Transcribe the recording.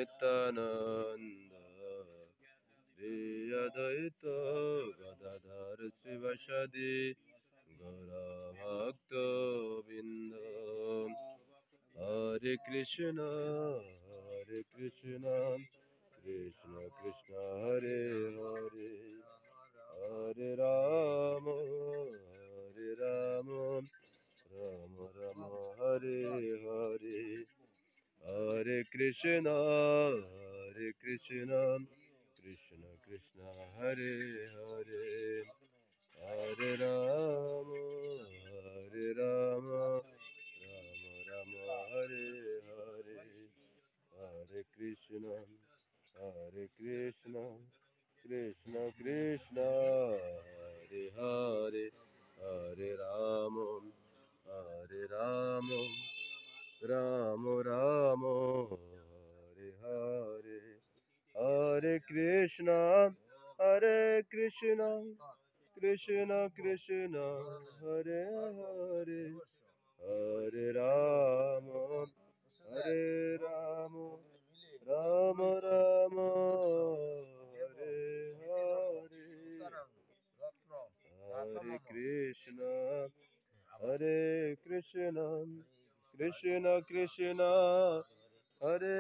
Nityananda Shri Advaita Gadadhar Srivasadi Gaura Bhakta Binda Hare Krishna Krishna Krishna Hare Hare Hare Rama Rama Rama Hare Hare Hare Krishna Krishna Krishna Hare Hare Hare Rama Rama Rama Hare Hare Hare Krishna Krishna Krishna Hare Hare Hare Rama Rama Rama Hare Hare Hare Krishna Krishna Krishna Hare Hare Hare Rama Rama Rama Hare Hare Hare Krishna Krishna Krishna Hare